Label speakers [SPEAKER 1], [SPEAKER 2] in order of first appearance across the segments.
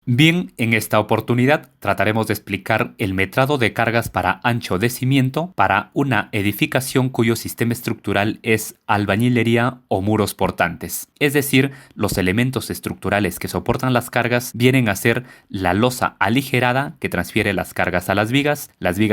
[SPEAKER 1] Bien, en esta oportunidad trataremos de explicar el metrado de cargas para ancho de cimiento para una edificación cuyo sistema estructural es albañilería o muros portantes. Es decir, los elementos estructurales que soportan las cargas vienen a ser la losa aligerada que transfiere las cargas a las vigas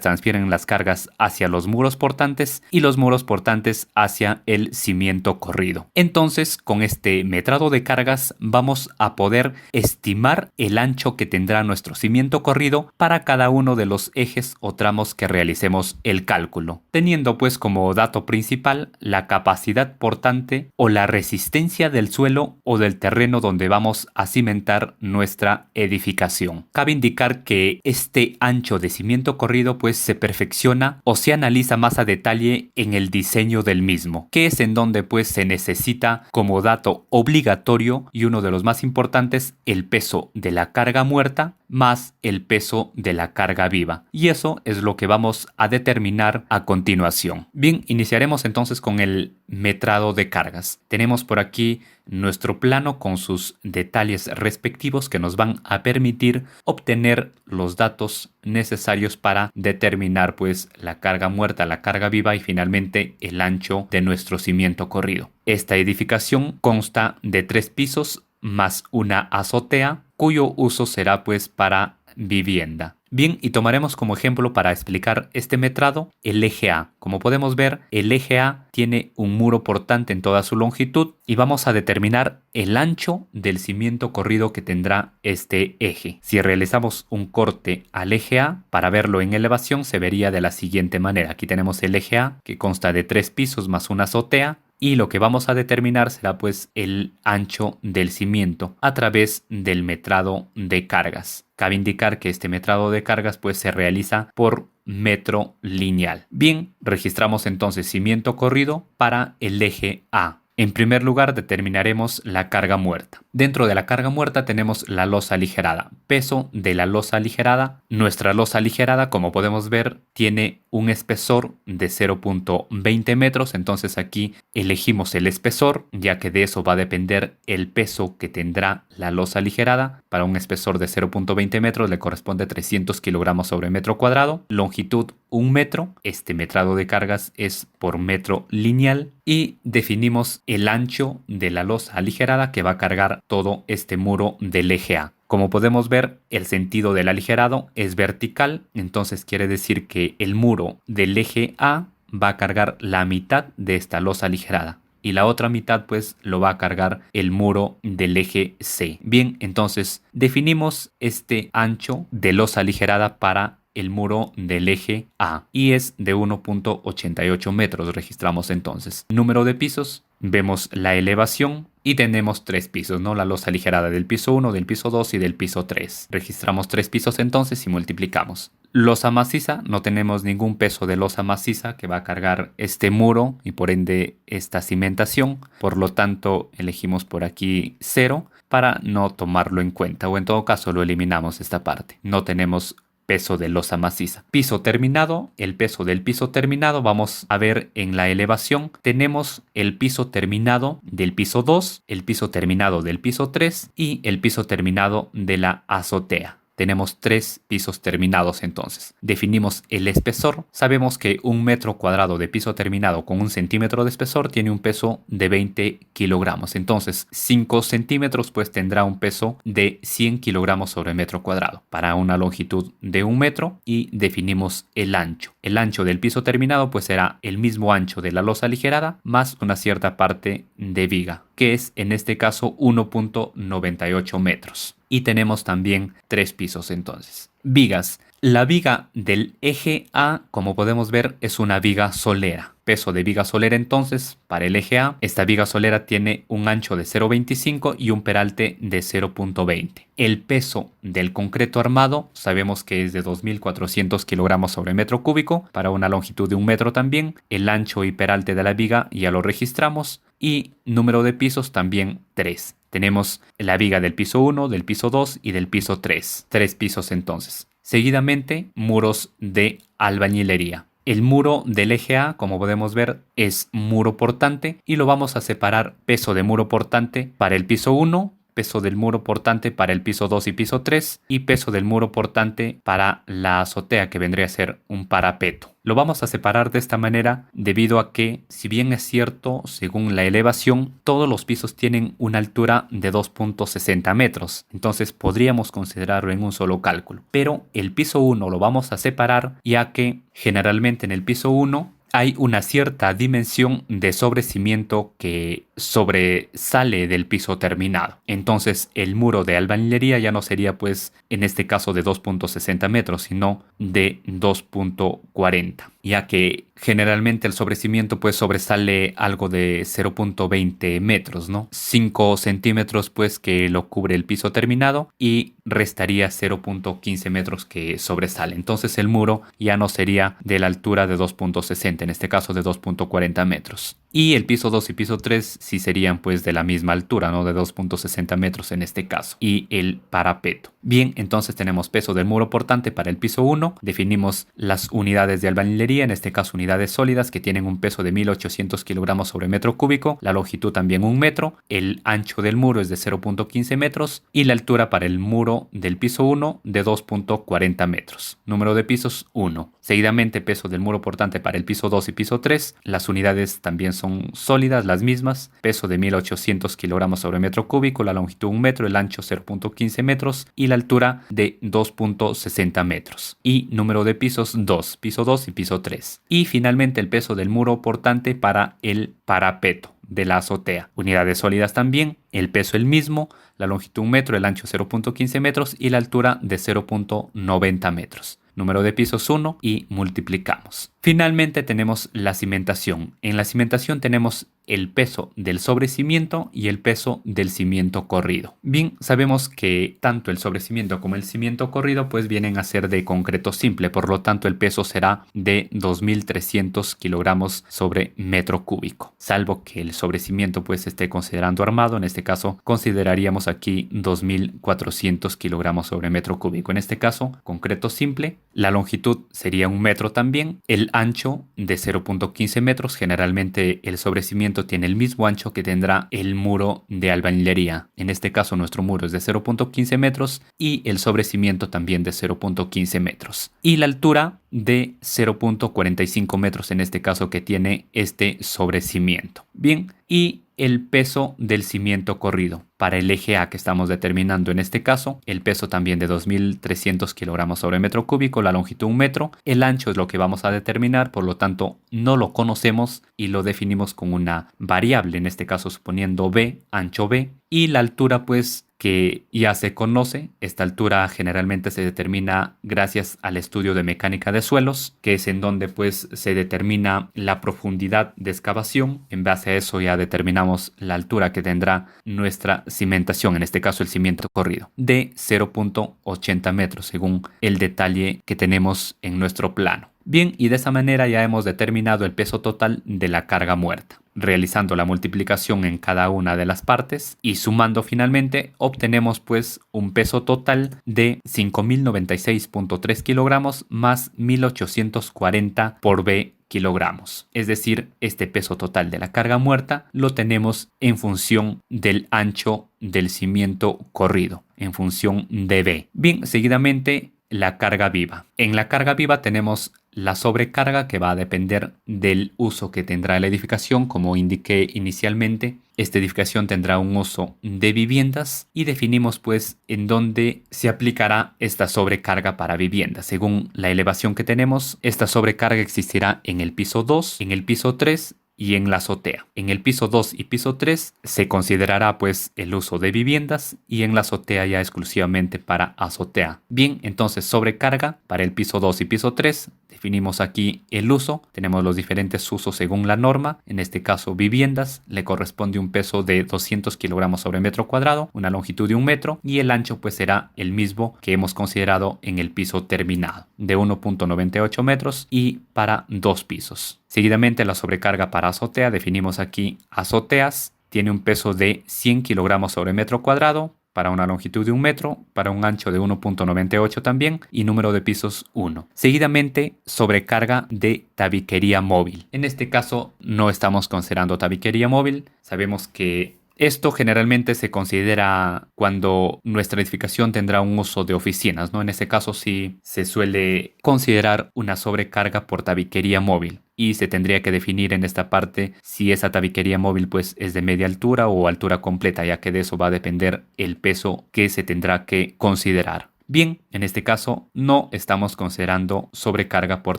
[SPEAKER 1] transfieren las cargas hacia los muros portantes y los muros portantes hacia el cimiento corrido. Entonces, con este metrado de cargas vamos a poder estimar el ancho que tendrá nuestro cimiento corrido para cada uno de los ejes o tramos que realicemos el cálculo, teniendo pues como dato principal la capacidad portante o la resistencia del suelo o del terreno donde vamos a cimentar nuestra edificación. Cabe indicar que este ancho de cimiento corrido pues se perfecciona o se analiza más a detalle en el diseño del mismo, que es en donde pues se necesita como dato obligatorio y uno de los más importantes el peso de la carga muerta más el peso de la carga viva. Y eso es lo que vamos a determinar a continuación. Bien, iniciaremos entonces con el metrado de cargas. Tenemos por aquí nuestro plano con sus detalles respectivos que nos van a permitir obtener los datos necesarios para determinar pues la carga muerta, la carga viva y finalmente el ancho de nuestro cimiento corrido. Esta edificación consta de 3 pisos más una azotea, cuyo uso será pues para vivienda. Bien, y tomaremos como ejemplo para explicar este metrado el eje A. Como podemos ver, el eje A tiene un muro portante en toda su longitud y vamos a determinar el ancho del cimiento corrido que tendrá este eje. Si realizamos un corte al eje A, para verlo en elevación se vería de la siguiente manera. Aquí tenemos el eje A que consta de 3 pisos más una azotea. Y lo que vamos a determinar será pues el ancho del cimiento a través del metrado de cargas. Cabe indicar que este metrado de cargas pues se realiza por metro lineal. Bien, registramos entonces cimiento corrido para el eje A. En primer lugar determinaremos la carga muerta. Dentro de la carga muerta tenemos la losa aligerada. Peso de la losa aligerada. Nuestra losa aligerada, como podemos ver, tiene un espesor de 0.20 metros. Entonces aquí elegimos el espesor, ya que de eso va a depender el peso que tendrá la losa aligerada. Para un espesor de 0.20 metros le corresponde 300 kilogramos sobre metro cuadrado. Longitud 1 metro. Este metrado de cargas es por metro lineal. Y definimos el ancho de la losa aligerada que va a cargar todo este muro del eje A. Como podemos ver, el sentido del aligerado es vertical, entonces quiere decir que el muro del eje A va a cargar la mitad de esta losa aligerada y la otra mitad pues lo va a cargar el muro del eje C. Bien, entonces definimos este ancho de losa aligerada para el muro del eje A y es de 1.88 metros. Registramos entonces número de pisos, vemos la elevación y tenemos 3 pisos, ¿no? La losa aligerada del piso 1, del piso 2 y del piso 3. Registramos 3 pisos entonces y multiplicamos. Losa maciza, no tenemos ningún peso de losa maciza que va a cargar este muro y por ende esta cimentación. Por lo tanto, elegimos por aquí 0 para no tomarlo en cuenta o en todo caso lo eliminamos esta parte. No tenemos peso de losa maciza. Piso terminado, el peso del piso terminado vamos a ver en la elevación. Tenemos el piso terminado del piso 2, el piso terminado del piso 3 y el piso terminado de la azotea. Tenemos 3 pisos terminados entonces. Definimos el espesor. Sabemos que 1 metro cuadrado de piso terminado con 1 centímetro de espesor tiene un peso de 20 kilogramos. Entonces 5 centímetros pues tendrá un peso de 100 kilogramos sobre metro cuadrado para una longitud de 1 metro y definimos el ancho. El ancho del piso terminado pues será el mismo ancho de la losa aligerada más una cierta parte de viga, que es en este caso 1.98 metros. Y tenemos también 3 pisos entonces. Vigas. La viga del eje A, como podemos ver, es una viga solera. Peso de viga solera entonces para el eje A. Esta viga solera tiene un ancho de 0.25 y un peralte de 0.20. El peso del concreto armado sabemos que es de 2.400 kilogramos sobre metro cúbico para una longitud de 1 metro también. El ancho y peralte de la viga ya lo registramos. Y número de pisos también 3. Tenemos la viga del piso 1, del piso 2 y del piso 3. 3 pisos entonces. Seguidamente, muros de albañilería. El muro del eje A, como podemos ver, es muro portante y lo vamos a separar peso de muro portante para el piso 1, peso del muro portante para el piso 2 y piso 3 y peso del muro portante para la azotea, que vendría a ser un parapeto. Lo vamos a separar de esta manera debido a que, si bien es cierto, según la elevación, todos los pisos tienen una altura de 2.60 metros. Entonces podríamos considerarlo en un solo cálculo. Pero el piso 1 lo vamos a separar, ya que generalmente en el piso 1 hay una cierta dimensión de sobrecimiento que sobresale del piso terminado. Entonces el muro de albañilería ya no sería, pues, en este caso de 2.60 metros, sino de 2.40, ya que generalmente el sobrecimiento pues sobresale algo de 0.20 metros, ¿no? 5 centímetros pues que lo cubre el piso terminado y restaría 0.15 metros que sobresale. Entonces el muro ya no sería de la altura de 2.60, en este caso de 2.40 metros. Y el piso 2 y piso 3 sí serían pues de la misma altura, ¿no? De 2.60 metros en este caso. Y el parapeto. Bien, entonces tenemos peso del muro portante para el piso 1. Definimos las unidades de albañilería, en este caso unidades sólidas que tienen un peso de 1800 kilogramos sobre metro cúbico. La longitud también 1 metro. El ancho del muro es de 0.15 metros. Y la altura para el muro del piso 1 de 2.40 metros. Número de pisos 1. Seguidamente peso del muro portante para el piso 2 y piso 3. Las unidades también son sólidas, las mismas. Peso de 1800 kilogramos sobre metro cúbico, la longitud 1 metro, el ancho 0.15 metros y la altura de 2.60 metros. Y número de pisos 2, piso 2 y piso 3. Y finalmente el peso del muro portante para el parapeto de la azotea. Unidades sólidas también, el peso el mismo, la longitud 1 metro, el ancho 0.15 metros y la altura de 0.90 metros. Número de pisos 1 y multiplicamos. Finalmente tenemos la cimentación. En la cimentación tenemos el peso del sobrecimiento y el peso del cimiento corrido. Bien, sabemos que tanto el sobrecimiento como el cimiento corrido pues vienen a ser de concreto simple, por lo tanto el peso será de 2300 kilogramos sobre metro cúbico, salvo que el sobrecimiento pues esté considerando armado. En este caso consideraríamos aquí 2400 kilogramos sobre metro cúbico. En este caso, concreto simple, la longitud sería 1 metro también, el ancho de 0.15 metros. Generalmente el sobrecimiento tiene el mismo ancho que tendrá el muro de albañilería. En este caso nuestro muro es de 0.15 metros y el sobrecimiento también de 0.15 metros. Y la altura de 0.45 metros en este caso que tiene este sobrecimiento. Bien, y el peso del cimiento corrido para el eje A que estamos determinando en este caso, el peso también de 2300 kilogramos sobre metro cúbico, la longitud 1 metro, el ancho es lo que vamos a determinar, por lo tanto no lo conocemos y lo definimos con una variable, en este caso suponiendo B, ancho B, y la altura pues que ya se conoce. Esta altura generalmente se determina gracias al estudio de mecánica de suelos, que es en donde pues se determina la profundidad de excavación. En base a eso ya determinamos la altura que tendrá nuestra cimentación, en este caso el cimiento corrido, de 0.80 metros según el detalle que tenemos en nuestro plano. Bien, y de esa manera ya hemos determinado el peso total de la carga muerta. Realizando la multiplicación en cada una de las partes y sumando finalmente, obtenemos pues un peso total de 5096.3 kilogramos más 1840 por B kilogramos. Es decir, este peso total de la carga muerta lo tenemos en función del ancho del cimiento corrido, en función de B. Bien, seguidamente la carga viva. En la carga viva tenemos la sobrecarga, que va a depender del uso que tendrá la edificación. Como indiqué inicialmente, esta edificación tendrá un uso de viviendas y definimos pues en dónde se aplicará esta sobrecarga para viviendas. Según la elevación que tenemos, esta sobrecarga existirá en el piso 2, en el piso 3 y en la azotea. En el piso 2 y piso 3 se considerará pues el uso de viviendas y en la azotea ya exclusivamente para azotea. Bien, entonces sobrecarga para el piso 2 y piso 3. Definimos aquí el uso, tenemos los diferentes usos según la norma. En este caso viviendas, le corresponde un peso de 200 kilogramos sobre metro cuadrado, una longitud de 1 metro y el ancho pues será el mismo que hemos considerado en el piso terminado, de 1.98 metros y para 2 pisos. Seguidamente la sobrecarga para azotea, definimos aquí azoteas, tiene un peso de 100 kilogramos sobre metro cuadrado, para una longitud de 1 metro, para un ancho de 1.98 también y número de pisos 1. Seguidamente, sobrecarga de tabiquería móvil. En este caso no estamos considerando tabiquería móvil. Sabemos que Esto generalmente se considera cuando nuestra edificación tendrá un uso de oficinas, ¿no? En ese caso sí se suele considerar una sobrecarga por tabiquería móvil y se tendría que definir en esta parte si esa tabiquería móvil pues es de media altura o altura completa, ya que de eso va a depender el peso que se tendrá que considerar. Bien, en este caso no estamos considerando sobrecarga por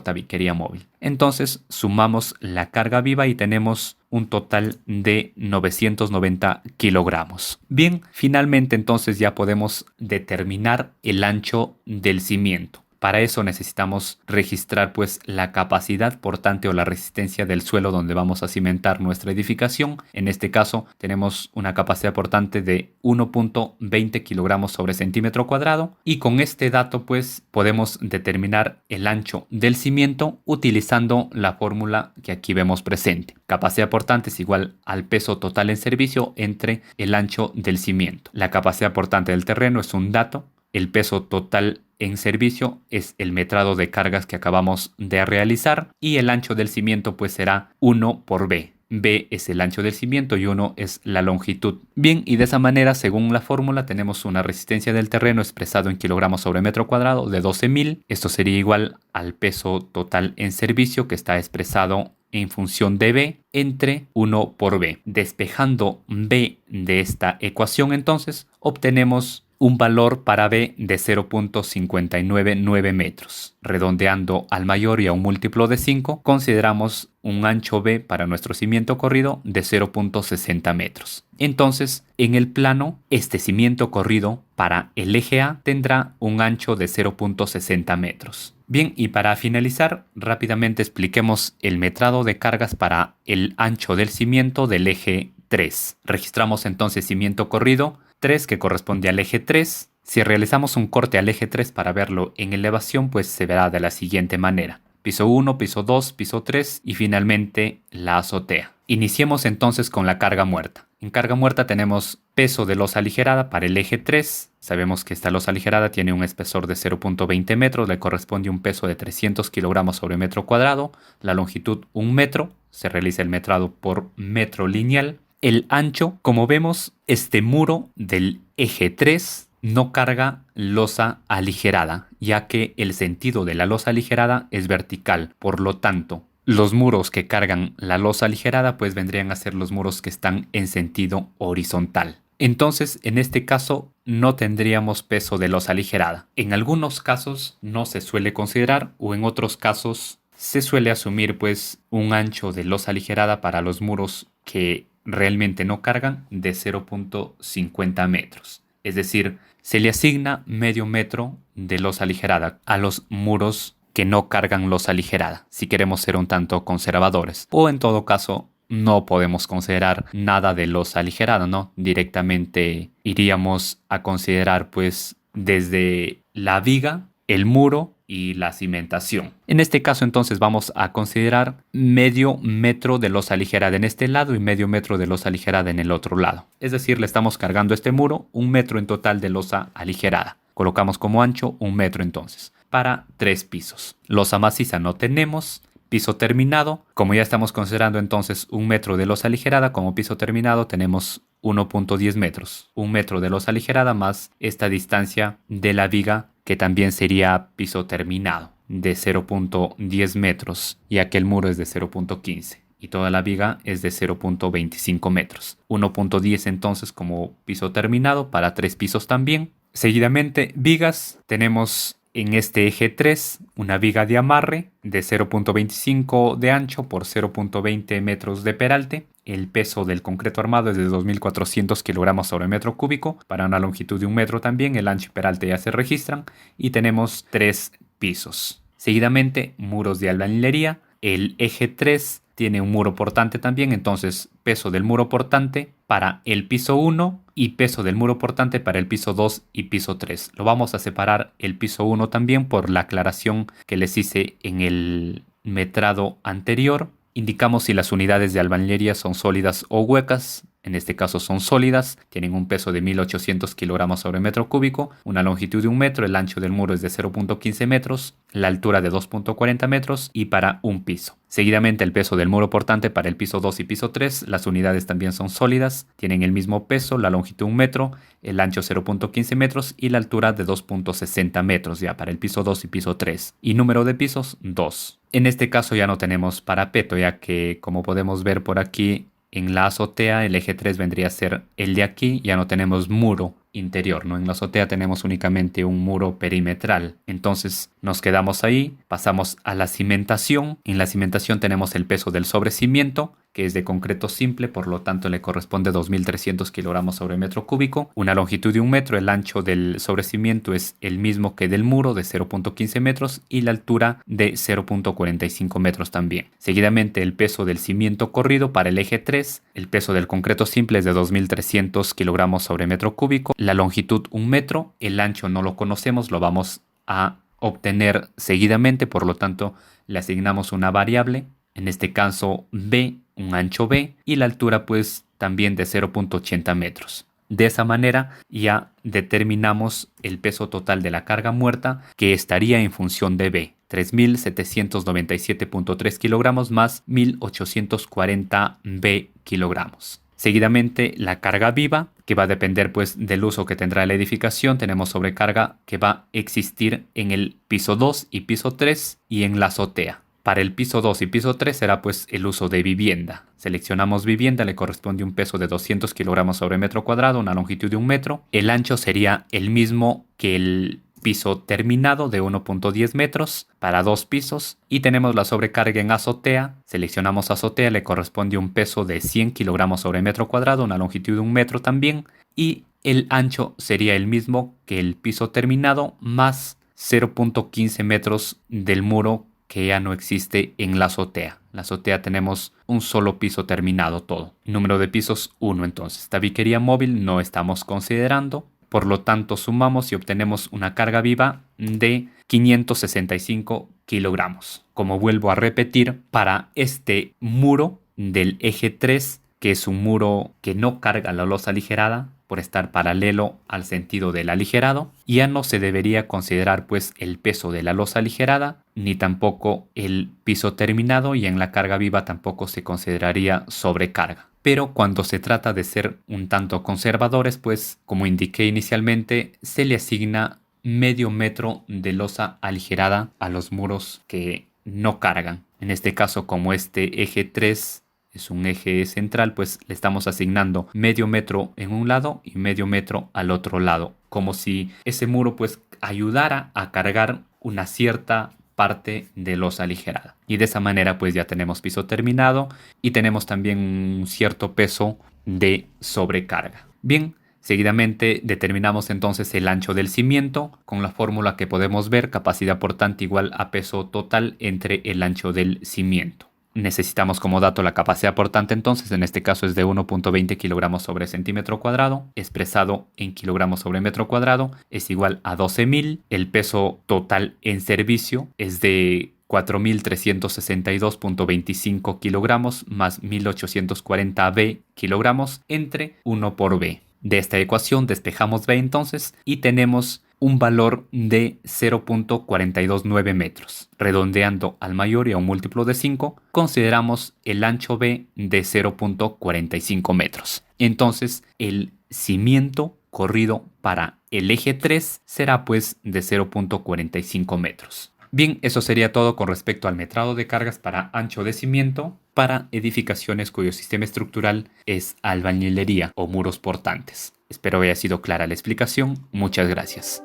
[SPEAKER 1] tabiquería móvil. Entonces sumamos la carga viva y tenemos un total de 990 kilogramos. Bien, finalmente entonces ya podemos determinar el ancho del cimiento. Para eso necesitamos registrar pues la capacidad portante o la resistencia del suelo donde vamos a cimentar nuestra edificación. En este caso tenemos una capacidad portante de 1.20 kilogramos sobre centímetro cuadrado y con este dato pues podemos determinar el ancho del cimiento utilizando la fórmula que aquí vemos presente. Capacidad portante es igual al peso total en servicio entre el ancho del cimiento. La capacidad portante del terreno es un dato. El peso total en servicio es el metrado de cargas que acabamos de realizar y el ancho del cimiento pues será 1 por B. B es el ancho del cimiento y 1 es la longitud. Bien, y de esa manera, según la fórmula, tenemos una resistencia del terreno expresado en kilogramos sobre metro cuadrado de 12.000. Esto sería igual al peso total en servicio que está expresado en función de B entre 1 por B. Despejando B de esta ecuación, entonces, obtenemos un valor para B de 0.599 metros. Redondeando al mayor y a un múltiplo de 5, consideramos un ancho B para nuestro cimiento corrido de 0.60 metros. Entonces, en el plano, este cimiento corrido para el eje A tendrá un ancho de 0.60 metros. Bien, y para finalizar, rápidamente expliquemos el metrado de cargas para el ancho del cimiento del eje 3. Registramos entonces cimiento corrido 3 que corresponde al eje 3. Si realizamos un corte al eje 3 para verlo en elevación, pues se verá de la siguiente manera. Piso 1, piso 2, piso 3 y finalmente la azotea. Iniciemos entonces con la carga muerta. En carga muerta tenemos peso de losa aligerada para el eje 3. Sabemos que esta losa aligerada tiene un espesor de 0.20 metros, le corresponde un peso de 300 kilogramos sobre metro cuadrado, la longitud 1 metro, se realiza el metrado por metro lineal. El ancho, como vemos, este muro del eje 3 no carga losa aligerada, ya que el sentido de la losa aligerada es vertical. Por lo tanto, los muros que cargan la losa aligerada pues vendrían a ser los muros que están en sentido horizontal. Entonces, en este caso, no tendríamos peso de losa aligerada. En algunos casos no se suele considerar o en otros casos se suele asumir pues un ancho de losa aligerada para los muros que realmente no cargan de 0.50 metros. Es decir, se le asigna medio metro de losa aligerada a los muros que no cargan losa aligerada, si queremos ser un tanto conservadores. O en todo caso, no podemos considerar nada de losa aligerada, ¿no? Directamente iríamos a considerar pues desde la viga, el muro y la cimentación. En este caso entonces vamos a considerar medio metro de losa aligerada en este lado y medio metro de losa aligerada en el otro lado. Es decir, le estamos cargando a este muro 1 metro en total de losa aligerada. Colocamos como ancho 1 metro entonces para 3 pisos. Losa maciza no tenemos. Piso terminado, como ya estamos considerando entonces 1 metro de losa aligerada como piso terminado, tenemos 1.10 metros. 1 metro de losa aligerada más esta distancia de la viga que también sería piso terminado de 0.10 metros, ya que el muro es de 0.15 y toda la viga es de 0.25 metros. 1.10 entonces como piso terminado para 3 pisos también. Seguidamente, vigas, tenemos en este eje 3 una viga de amarre de 0.25 de ancho por 0.20 metros de peralte. El peso del concreto armado es de 2.400 kilogramos sobre metro cúbico para una longitud de 1 metro también. El ancho y peralte ya se registran y tenemos 3 pisos. Seguidamente, muros de albañilería. El eje 3 tiene un muro portante también, entonces peso del muro portante para el piso 1 y peso del muro portante para el piso 2 y piso 3. Lo vamos a separar el piso 1 también por la aclaración que les hice en el metrado anterior. Indicamos si las unidades de albañilería son sólidas o huecas. en este caso son sólidas, tienen un peso de 1800 kilogramos sobre metro cúbico, una longitud de 1 metro, el ancho del muro es de 0.15 metros, la altura de 2.40 metros y para un piso. Seguidamente el peso del muro portante para el piso 2 y piso 3, las unidades también son sólidas, tienen el mismo peso, la longitud 1 metro, el ancho 0.15 metros y la altura de 2.60 metros ya para el piso 2 y piso 3. Y número de pisos 2. En este caso ya no tenemos parapeto, ya que como podemos ver por aquí en la azotea el eje 3 vendría a ser el de aquí, ya no tenemos muro interior, ¿no? En la azotea tenemos únicamente un muro perimetral. Entonces nos quedamos ahí, pasamos a la cimentación. En la cimentación tenemos el peso del sobrecimiento, que es de concreto simple, por lo tanto le corresponde 2.300 kilogramos sobre metro cúbico, una longitud de 1 metro, el ancho del sobrecimiento es el mismo que del muro de 0.15 metros y la altura de 0.45 metros también. Seguidamente el peso del cimiento corrido para el eje 3, el peso del concreto simple es de 2.300 kilogramos sobre metro cúbico, la longitud 1 metro, el ancho no lo conocemos, lo vamos a obtener seguidamente, por lo tanto le asignamos una variable, en este caso B, un ancho B, y la altura pues también de 0.80 metros. De esa manera ya determinamos el peso total de la carga muerta, que estaría en función de B, 3.797.3 kilogramos más 1.840 B kilogramos. Seguidamente la carga viva, que va a depender pues del uso que tendrá la edificación. Tenemos sobrecarga que va a existir en el piso 2 y piso 3 y en la azotea. Para el piso 2 y piso 3 será pues el uso de vivienda. Seleccionamos vivienda, le corresponde un peso de 200 kilogramos sobre metro cuadrado, una longitud de 1 metro. El ancho sería el mismo que el piso terminado de 1.10 metros para 2 pisos. Y tenemos la sobrecarga en azotea. Seleccionamos azotea, le corresponde un peso de 100 kilogramos sobre metro cuadrado, una longitud de 1 metro también. Y el ancho sería el mismo que el piso terminado más 0.15 metros del muro que ya no existe en la azotea. La azotea tenemos un solo piso terminado todo. Número de pisos 1 entonces. Tabiquería móvil no estamos considerando. Por lo tanto sumamos y obtenemos una carga viva de 565 kilogramos. Como vuelvo a repetir, para este muro del eje 3, que es un muro que no carga la losa aligerada, por estar paralelo al sentido del aligerado, ya no se debería considerar pues el peso de la losa aligerada, ni tampoco el piso terminado, y en la carga viva tampoco se consideraría sobrecarga. Pero cuando se trata de ser un tanto conservadores, pues como indiqué inicialmente, se le asigna medio metro de losa aligerada a los muros que no cargan. En este caso, como este eje 3 es un eje central, pues le estamos asignando medio metro en un lado y medio metro al otro lado, como si ese muro pues ayudara a cargar una cierta parte de losa aligerada. Y de esa manera pues ya tenemos piso terminado y tenemos también un cierto peso de sobrecarga. Bien, seguidamente determinamos entonces el ancho del cimiento con la fórmula que podemos ver, capacidad portante igual a peso total entre el ancho del cimiento. Necesitamos como dato la capacidad portante, entonces en este caso es de 1.20 kilogramos sobre centímetro cuadrado, expresado en kilogramos sobre metro cuadrado, es igual a 12.000. El peso total en servicio es de 4.362.25 kilogramos más 1.840 B kilogramos entre 1 por B. De esta ecuación despejamos B entonces y tenemos un valor de 0.429 metros. Redondeando al mayor y a un múltiplo de 5, consideramos el ancho B de 0.45 metros. Entonces, el cimiento corrido para el eje 3 será pues de 0.45 metros. Bien, eso sería todo con respecto al metrado de cargas para ancho de cimiento para edificaciones cuyo sistema estructural es albañilería o muros portantes. Espero haya sido clara la explicación. Muchas gracias.